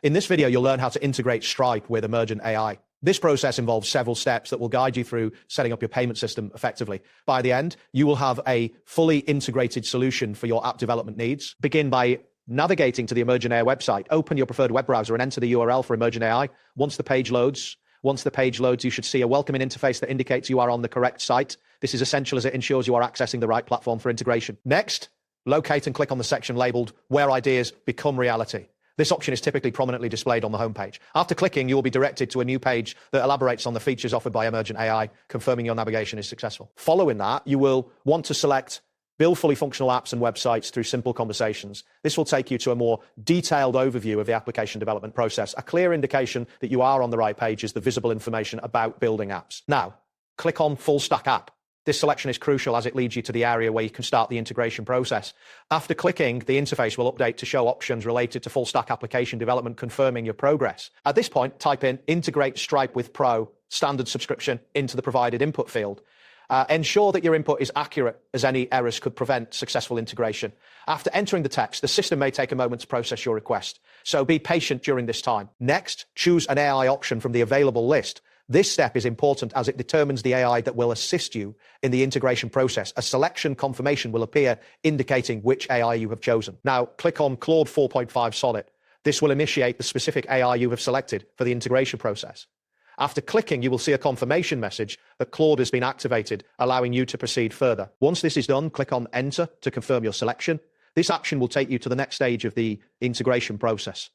In this video, you'll learn how to integrate Stripe with Emergent AI. This process involves several steps that will guide you through setting up your payment system effectively. By the end, you will have a fully integrated solution for your app development needs. Begin by navigating to the Emergent AI website. Open your preferred web browser and enter the URL for Emergent AI. Once the page loads, you should see a welcoming interface that indicates you are on the correct site. This is essential as it ensures you are accessing the right platform for integration. Next, locate and click on the section labeled Where Ideas Become Reality. This option is typically prominently displayed on the homepage. After clicking, you will be directed to a new page that elaborates on the features offered by Emergent AI, confirming your navigation is successful. Following that, you will want to select Build fully functional apps and websites through simple conversations. This will take you to a more detailed overview of the application development process. A clear indication that you are on the right page is the visible information about building apps. Now, click on Full Stack App. This selection is crucial as it leads you to the area where you can start the integration process. After clicking, the interface will update to show options related to full stack application development, confirming your progress. At this point, type in Integrate Stripe with Pro standard subscription into the provided input field. Ensure that your input is accurate, as any errors could prevent successful integration. After entering the text, the system may take a moment to process your request, so be patient during this time. Next, choose an AI option from the available list. This step is important as it determines the AI that will assist you in the integration process. A selection confirmation will appear indicating which AI you have chosen. Now, click on Claude 4.5 Solid. This will initiate the specific AI you have selected for the integration process. After clicking, you will see a confirmation message that Claude has been activated, allowing you to proceed further. Once this is done, click on Enter to confirm your selection. This action will take you to the next stage of the integration process.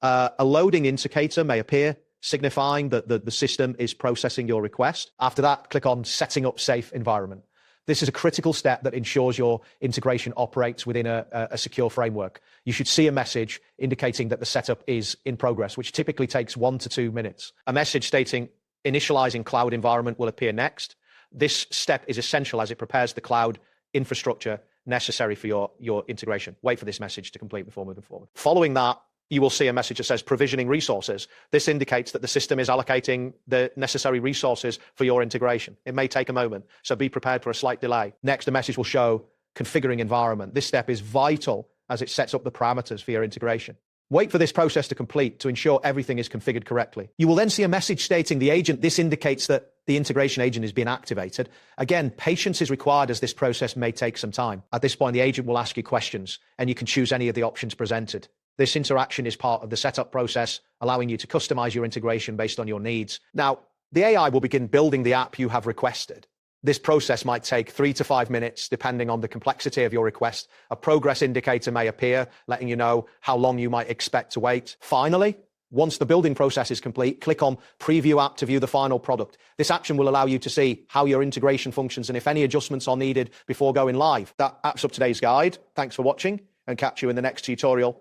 A loading indicator may appear, signifying that the system is processing your request. After that, click on Setting Up Safe Environment. This is a critical step that ensures your integration operates within a secure framework. You should see a message indicating that the setup is in progress, which typically takes 1 to 2 minutes. A message stating Initializing Cloud Environment will appear next. This step is essential as it prepares the cloud infrastructure necessary for your integration. Wait for this message to complete before moving forward. Following that, you will see a message that says provisioning resources. This indicates that the system is allocating the necessary resources for your integration. It may take a moment, so be prepared for a slight delay. Next, the message will show configuring environment. This step is vital as it sets up the parameters for your integration. Wait for this process to complete to ensure everything is configured correctly. You will then see a message stating the agent. This indicates that the integration agent is being activated. Again, patience is required as this process may take some time. At this point, the agent will ask you questions and you can choose any of the options presented. This interaction is part of the setup process, allowing you to customize your integration based on your needs. Now, the AI will begin building the app you have requested. This process might take 3 to 5 minutes, depending on the complexity of your request. A progress indicator may appear, letting you know how long you might expect to wait. Finally, once the building process is complete, click on Preview App to view the final product. This action will allow you to see how your integration functions and if any adjustments are needed before going live. That wraps up today's guide. Thanks for watching, and catch you in the next tutorial.